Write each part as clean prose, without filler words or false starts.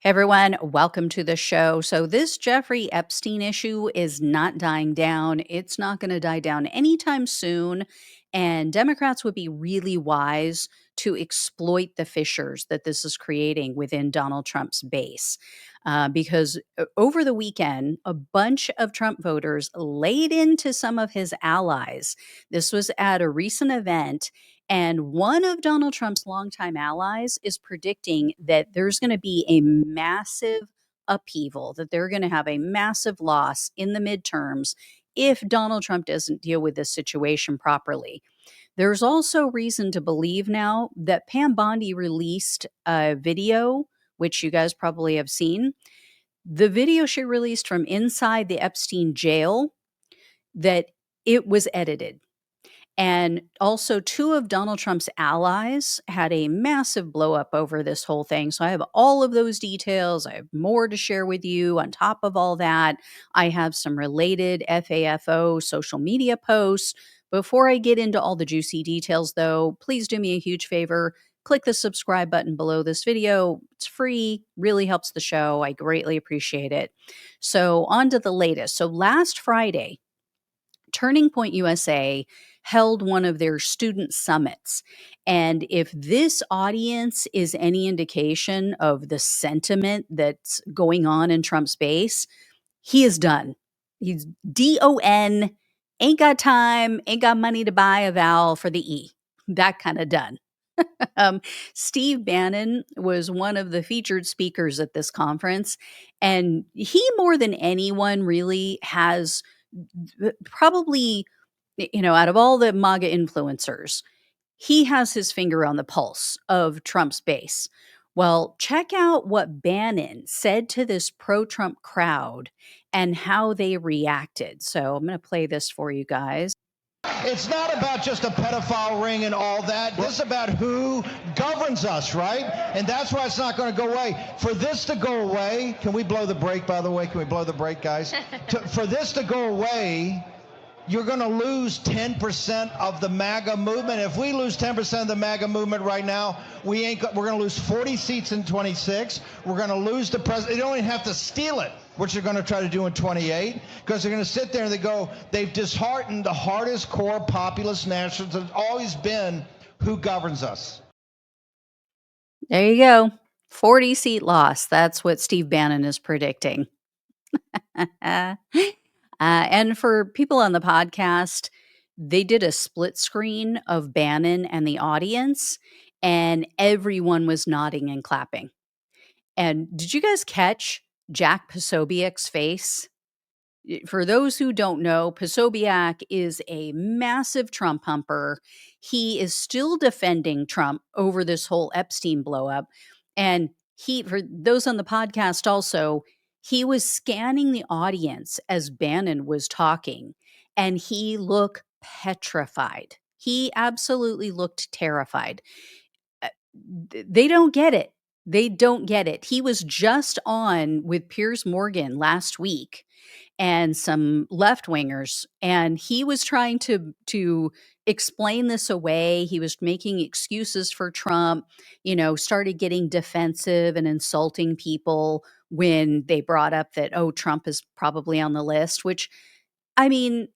Hey everyone, welcome to the show. So, this Jeffrey Epstein issue is not dying down. It's not going to die down anytime soon. And Democrats would be really wise to exploit the fissures that this is creating within Donald Trump's base. Because over the weekend, a bunch of Trump voters laid into some of his allies. This was at a recent event, and one of Donald Trump's longtime allies is predicting that there's going to be a massive upheaval, that they're going to have a massive loss in the midterms if Donald Trump doesn't deal with this situation properly. There's also reason to believe now that Pam Bondi released a video, which you guys probably have seen. The video she released from inside the Epstein jail, that it was edited, and also, two of Donald Trump's allies had a massive blow up over this whole thing. So I have all of those details. I have more to share with you. On top of all that, I have some related FAFO social media posts. Before I get into all the juicy details, though, please do me a huge favor. Click the subscribe button below this video. It's free, really helps the show. I greatly appreciate it. So, on to the latest. So, last Friday, Turning Point USA held one of their student summits. And if this audience is any indication of the sentiment that's going on in Trump's base, he is done. He's DON, ain't got time, ain't got money to buy a vowel for the E. That kind of done. um, Steve Bannon was one of the featured speakers at this conference, and he, more than anyone, really has probably, out of all the MAGA influencers, he has his finger on the pulse of Trump's base. Well, check out what Bannon said to this pro Trump crowd and how they reacted. So I'm going to play this for you guys. It's not about just a pedophile ring and all that. This is about who governs us, right? And that's why it's not going to go away. For this to go away, can we blow the brake, by the way? Can we blow the brake, guys? For this to go away, you're going to lose 10% of the MAGA movement. If we lose 10% of the MAGA movement right now, we're going to lose 40 seats in 26. We're going to lose the president. They don't even have to steal it, which they're going to try to do in 28, because they're going to sit there and they've disheartened the hardest core populist nationalists that's always been who governs us. There you go. 40 seat loss. That's what Steve Bannon is predicting. And for people on the podcast, they did a split screen of Bannon and the audience, and everyone was nodding and clapping. And did you guys catch Jack Posobiec's face? For those who don't know, Posobiec is a massive Trump humper. He is still defending Trump over this whole Epstein blowup. And for those on the podcast also, he was scanning the audience as Bannon was talking, and he looked petrified. He absolutely looked terrified. They don't get it. They don't get it. He was just on with Piers Morgan last week and some left wingers, and he was trying to explain this away. He was making excuses for Trump, started getting defensive and insulting people when they brought up that, oh, Trump is probably on the list, which, I mean,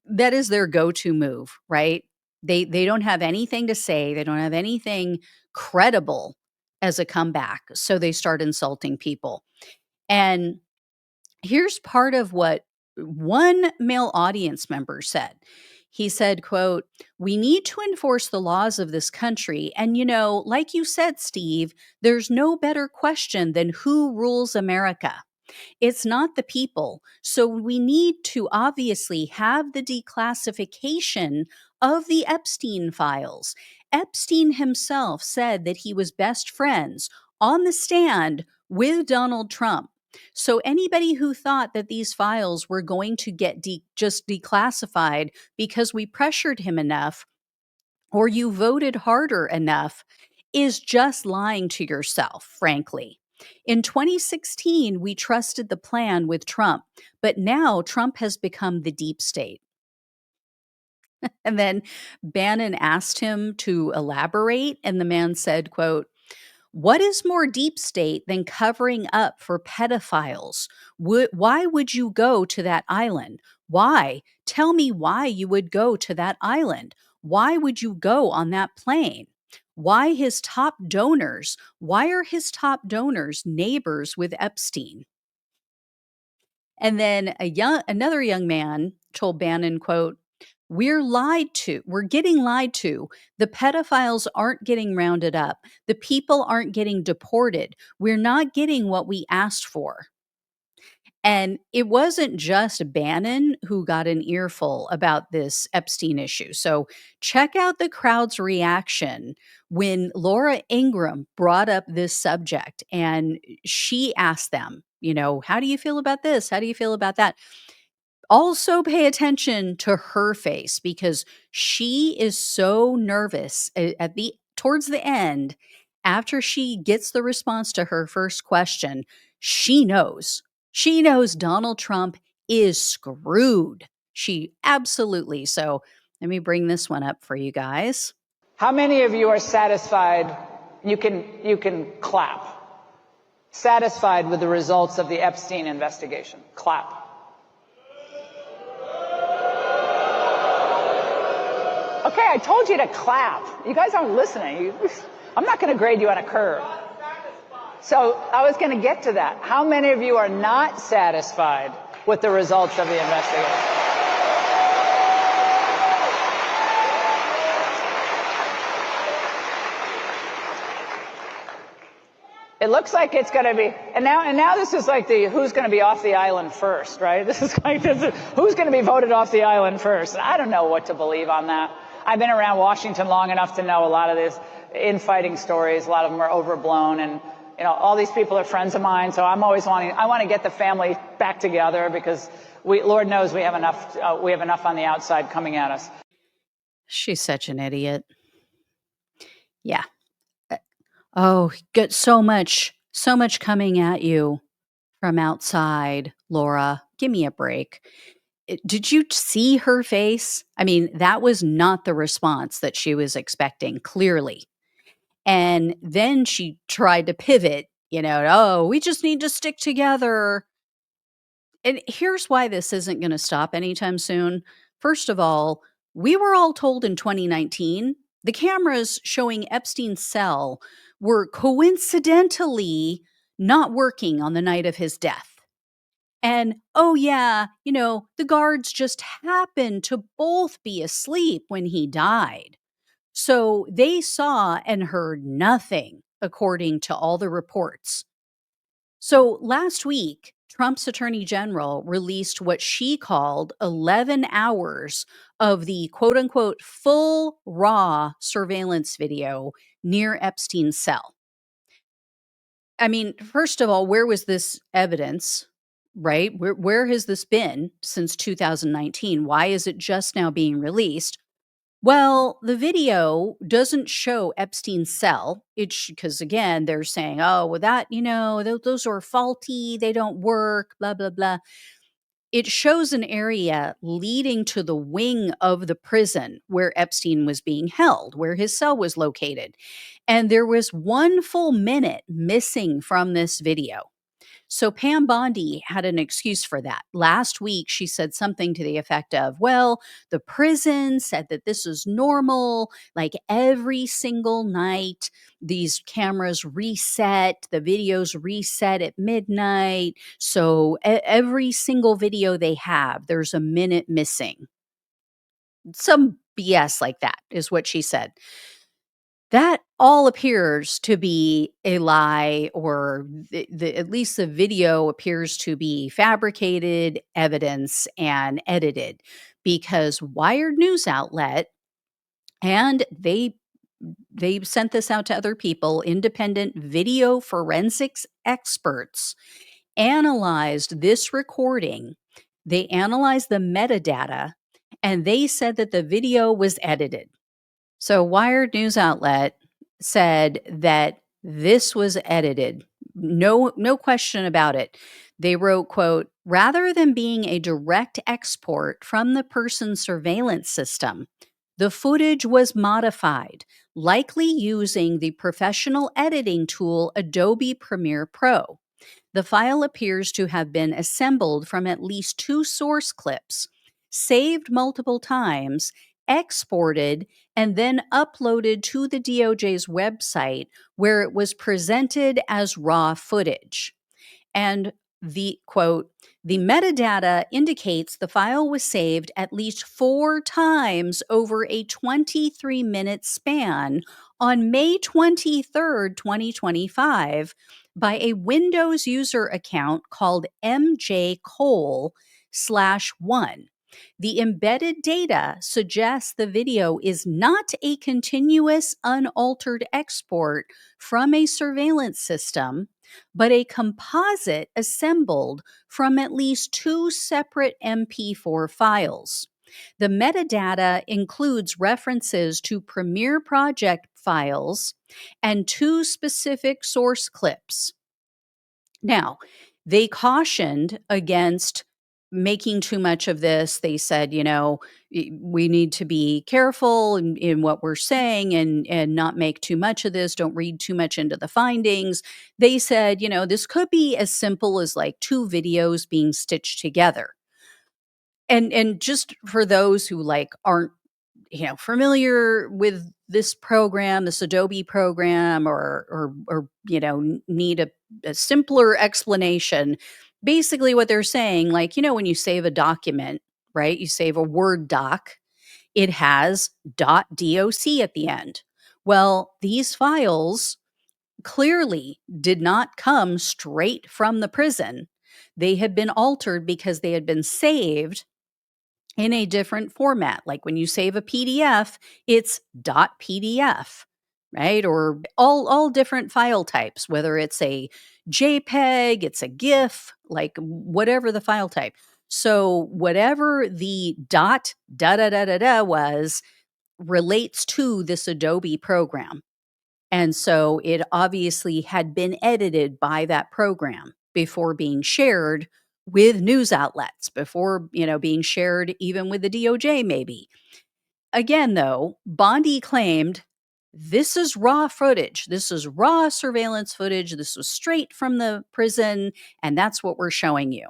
that is their go-to move, right? They don't have anything to say. They don't have anything credible as a comeback, so they start insulting people. And here's part of what one male audience member said. He said, quote, "We need to enforce the laws of this country. And, like you said, Steve, there's no better question than who rules America. It's not the people. So we need to obviously have the declassification of the Epstein files. Epstein himself said that he was best friends on the stand with Donald Trump. So anybody who thought that these files were going to get just declassified because we pressured him enough or you voted harder enough is just lying to yourself, frankly. In 2016, we trusted the plan with Trump, but now Trump has become the deep state." And then Bannon asked him to elaborate, and the man said, quote, What is more deep state than covering up for pedophiles? Why would you go to that island? Why? Tell me why you would go to that island. Why would you go on that plane? Why his top donors? Why are his top donors neighbors with Epstein? And then another young man told Bannon, quote, "We're lied to. We're getting lied to. The pedophiles aren't getting rounded up. The people aren't getting deported. We're not getting what we asked for." And it wasn't just Bannon who got an earful about this Epstein issue. So check out the crowd's reaction when Laura Ingraham brought up this subject and she asked them, how do you feel about this? How do you feel about that? Also pay attention to her face because she is so nervous at the towards the end after she gets the response to her first question. She knows Donald Trump is screwed. She absolutely. So let me bring this one up for you guys. How many of you are satisfied? You can clap. Satisfied with the results of the Epstein investigation? Clap. Okay, I told you to clap. You guys aren't listening. I'm not going to grade you on a curve. So I was going to get to that. How many of you are not satisfied with the results of the investigation? It looks like it's going to be, and now this is like the who's going to be off the island first, right? This is who's going to be voted off the island first. I don't know what to believe on that. I've been around Washington long enough to know a lot of these infighting stories. A lot of them are overblown, and all these people are friends of mine. So I want to get the family back together because Lord knows we have enough on the outside coming at us. She's such an idiot. Yeah. Oh, get so much coming at you from outside, Laura. Give me a break. Did you see her face? I mean, that was not the response that she was expecting, clearly. And then she tried to pivot, oh, we just need to stick together. And here's why this isn't going to stop anytime soon. First of all, we were all told in 2019 the cameras showing Epstein's cell were coincidentally not working on the night of his death. And oh, yeah, the guards just happened to both be asleep when he died. So they saw and heard nothing, according to all the reports. So last week, Trump's attorney general released what she called 11 hours of the quote unquote full raw surveillance video near Epstein's cell. I mean, first of all, where was this evidence, right? Where has this been since 2019? Why is it just now being released? Well, the video doesn't show Epstein's cell. It's because, again, they're saying, oh, well, that, those are faulty. They don't work, blah, blah, blah. It shows an area leading to the wing of the prison where Epstein was being held, where his cell was located. And there was 1 full minute missing from this video. So Pam Bondi had an excuse for that. Last week, she said something to the effect of, well, the prison said that this is normal. Like every single night, these cameras reset, the videos reset at midnight. So every single video they have, there's a minute missing. Some BS like that is what she said. That all appears to be a lie, or at least the video appears to be fabricated evidence and edited, because Wired news outlet, and they sent this out to other people, independent video forensics experts analyzed this recording. They analyzed the metadata, and they said that the video was edited. So Wired news outlet said that this was edited. No question about it. They wrote, quote, rather than being a direct export from the person's surveillance system, The footage was modified, likely using the professional editing tool Adobe Premiere Pro. The file appears to have been assembled from at least two source clips, saved multiple times, exported, and then uploaded to the DOJ's website where it was presented as raw footage. And the quote, the metadata indicates the file was saved at least 4 times over a 23-minute span on May 23rd, 2025, by a Windows user account called MJ Cole/1. The embedded data suggests the video is not a continuous, unaltered export from a surveillance system, but a composite assembled from at least two separate MP4 files. The metadata includes references to Premiere Project files and two specific source clips. Now, they cautioned against making too much of this. They said, we need to be careful in what we're saying and not make too much of this. Don't read too much into the findings. They said, this could be as simple as like two videos being stitched together. And just for those who like aren't familiar with this program, this Adobe program, or need a simpler explanation. Basically, what they're saying, like, when you save a document, right? You save a Word doc, it has .doc at the end. Well, these files clearly did not come straight from the prison. They had been altered because they had been saved in a different format. Like when you save a PDF, it's .pdf, right? Or all different file types, whether it's a JPEG, it's a GIF, like whatever the file type. So whatever the dot da da da da da was relates to this Adobe program. And so it obviously had been edited by that program before being shared with news outlets, before, being shared even with the DOJ maybe. Again, though, Bondi claimed this is raw footage. This is raw surveillance footage. This was straight from the prison, and that's what we're showing you.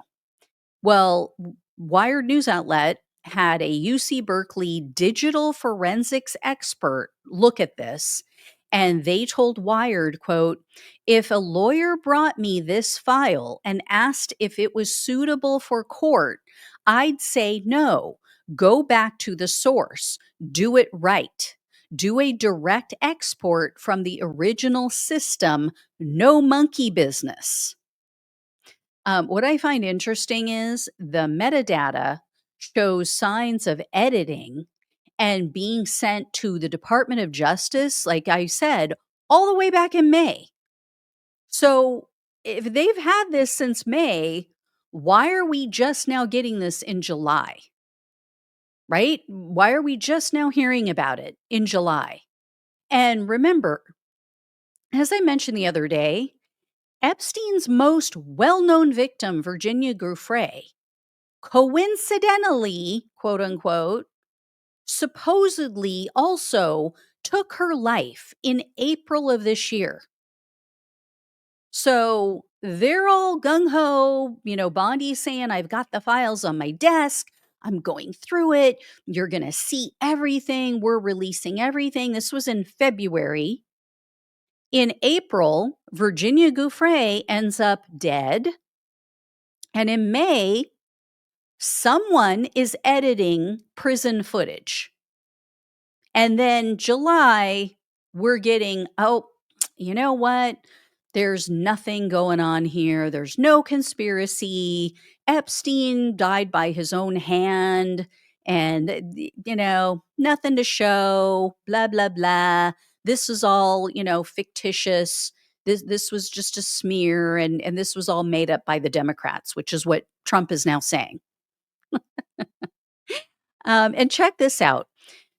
Well, Wired News Outlet had a UC Berkeley digital forensics expert look at this, and they told Wired, quote, if a lawyer brought me this file and asked if it was suitable for court, I'd say no. Go back to the source. Do it right. Do a direct export from the original system. No monkey business. What I find interesting is the metadata shows signs of editing and being sent to the Department of Justice, like I said, all the way back in May. So if they've had this since May, why are we just now getting this in July? Right? Why are we just now hearing about it in July? And remember, as I mentioned the other day, Epstein's most well-known victim, Virginia Giuffre, coincidentally, quote unquote, supposedly also took her life in April of this year. So they're all gung ho, Bondi saying, I've got the files on my desk. I'm going through it. You're going to see everything. We're releasing everything. This was in February. In April, Virginia Giuffre ends up dead. And in May, someone is editing prison footage. And then July, we're getting, oh, you know what? There's nothing going on here. There's no conspiracy. Epstein died by his own hand and, nothing to show, blah, blah, blah. This is all, fictitious. This was just a smear and this was all made up by the Democrats, which is what Trump is now saying. And check this out.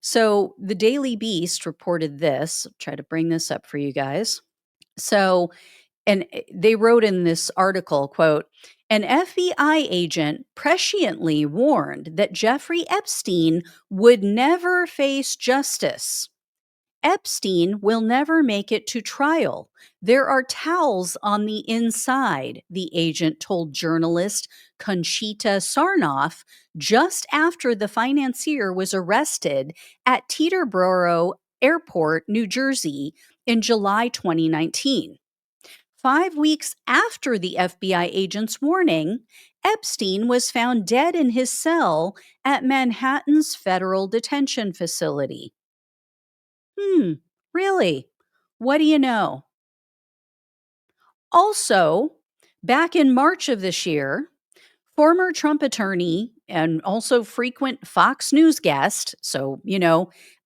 So the Daily Beast reported this. I'll try to bring this up for you guys. So, and they wrote in this article, quote, An FBI agent presciently warned that Jeffrey Epstein would never face justice. Epstein will never make it to trial. There are towels on the inside, the agent told journalist Conchita Sarnoff just after the financier was arrested at Teterboro Airport, New Jersey, in July 2019. 5 weeks after the FBI agent's warning, Epstein was found dead in his cell at Manhattan's federal detention facility. Really? What do you know? Also, back in March of this year, former Trump attorney and also frequent Fox News guest. So,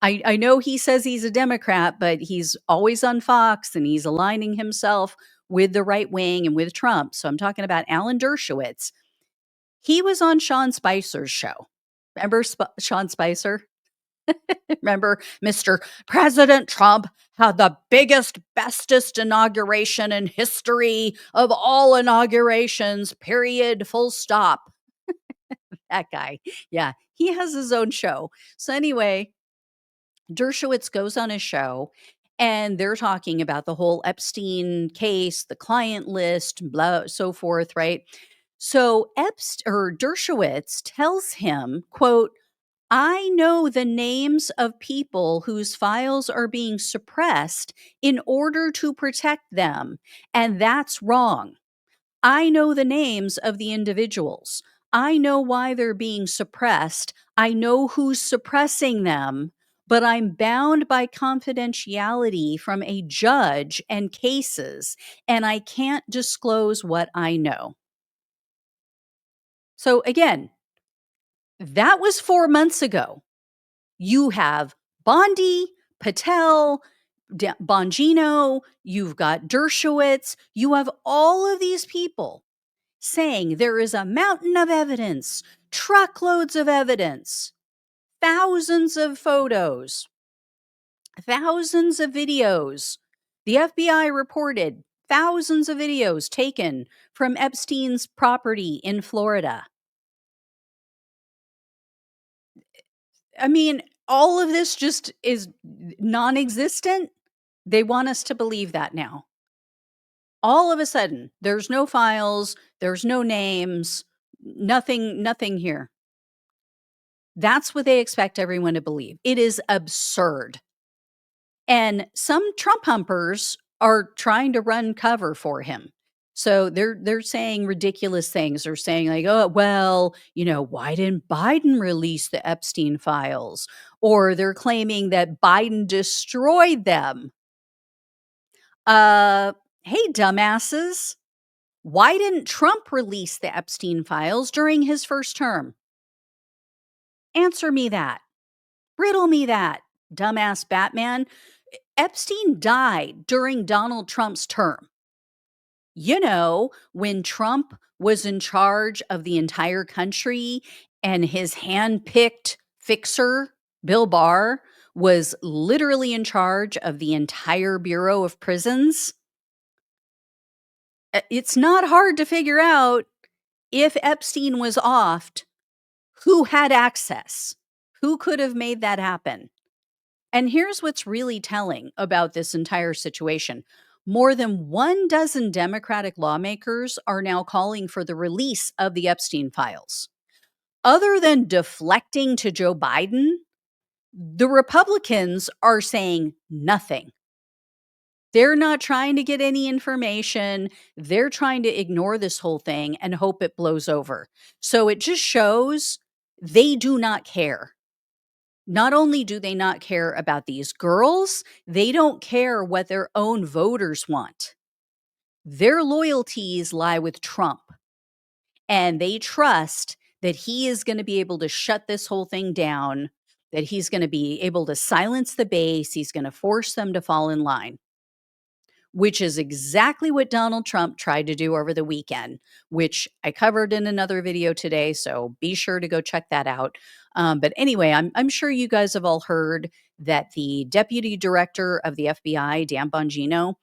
I know he says he's a Democrat, but he's always on Fox and he's aligning himself with the right wing and with Trump. So I'm talking about Alan Dershowitz. He was on Sean Spicer's show. Remember Sean Spicer? Remember, Mr. President Trump had the biggest, bestest inauguration in history of all inaugurations, period, full stop. That guy. Yeah, he has his own show. So, anyway, Dershowitz goes on his show and they're talking about the whole Epstein case, the client list, blah, so forth, right? So, Dershowitz tells him, quote, I know the names of people whose files are being suppressed in order to protect them, and that's wrong. I know the names of the individuals. I know why they're being suppressed. I know who's suppressing them, but I'm bound by confidentiality from a judge and cases, and I can't disclose what I know. So, again, that was 4 months ago. You have Bondi, Patel, Bongino, you've got Dershowitz, you have all of these people saying there is a mountain of evidence, truckloads of evidence, thousands of photos, thousands of videos. The FBI reported thousands of videos taken from Epstein's property in Florida. I mean, all of this just is non existent. They want us to believe that now. All of a sudden, there's no files, there's no names, nothing here. That's what they expect everyone to believe. It is absurd. And some Trump humpers are trying to run cover for him. So they're saying ridiculous things. They're saying like, "Oh, well, why didn't Biden release the Epstein files?" Or they're claiming that Biden destroyed them. Hey, dumbasses. Why didn't Trump release the Epstein files during his first term? Answer me that. Riddle me that, dumbass Batman. Epstein died during Donald Trump's term. When Trump was in charge of the entire country and his hand-picked fixer, Bill Barr, was literally in charge of the entire Bureau of Prisons. It's not hard to figure out if Epstein was offed, who had access, who could have made that happen. And here's what's really telling about this entire situation. More than 12 Democratic lawmakers are now calling for the release of the Epstein files. Other than deflecting to Joe Biden, the Republicans are saying nothing. They're not trying to get any information. They're trying to ignore this whole thing and hope it blows over. So it just shows they do not care. Not only do they not care about these girls, they don't care what their own voters want. Their loyalties lie with Trump, and they trust that he is going to be able to shut this whole thing down, that he's going to be able to silence the base, he's going to force them to fall in line, which is exactly what Donald Trump tried to do over the weekend, which I covered in another video today. So be sure to go check that out. But anyway, I'm sure you guys have all heard that the deputy director of the FBI, Dan Bongino,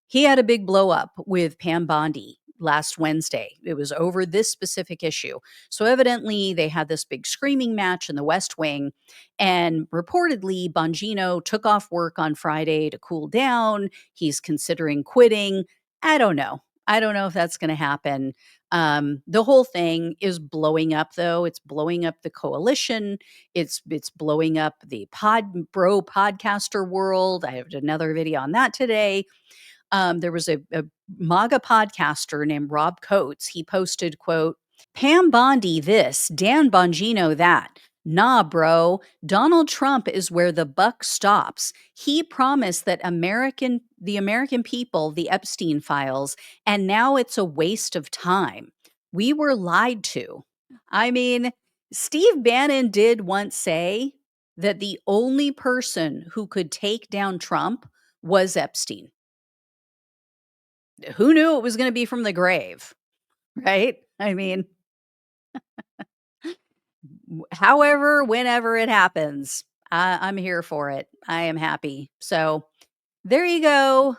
he had a big blow up with Pam Bondi last Wednesday. It was over this specific issue. So evidently, they had this big screaming match in the West Wing, and reportedly, Bongino took off work on Friday to cool down. He's considering quitting. I don't know. I don't know if that's going to happen. The whole thing is blowing up, though. It's blowing up the coalition. It's blowing up the podcaster world. I have another video on that today. There was a MAGA podcaster named Rob Coates. He posted, quote, Pam Bondi this, Dan Bongino that. Nah, bro. Donald Trump is where the buck stops. He promised that the American people, the Epstein files, and now it's a waste of time. We were lied to. I mean, Steve Bannon did once say that the only person who could take down Trump was Epstein. Who knew it was going to be from the grave, right? I mean, however, whenever it happens, I'm here for it. I am happy. So there you go.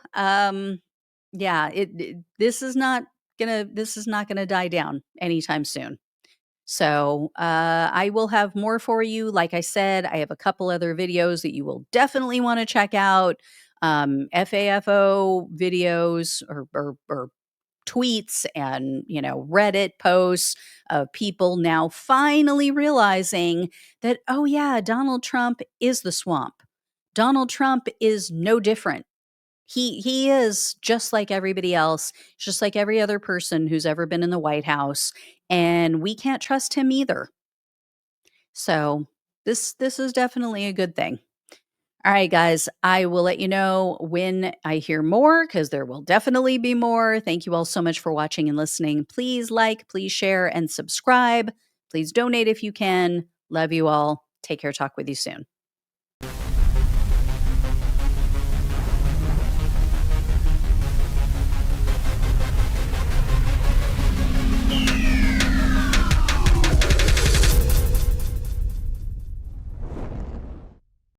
Yeah, this is not gonna die down anytime soon. So I will have more for you. Like I said, I have a couple other videos that you will definitely want to check out. FAFO videos or tweets and, Reddit posts of people now finally realizing that, oh, yeah, Donald Trump is the swamp. Donald Trump is no different. He is just like everybody else, just like every other person who's ever been in the White House, and we can't trust him either. So this is definitely a good thing. All right, guys, I will let you know when I hear more because there will definitely be more. Thank you all so much for watching and listening. Please like, please share, and subscribe. Please donate if you can. Love you all. Take care. Talk with you soon.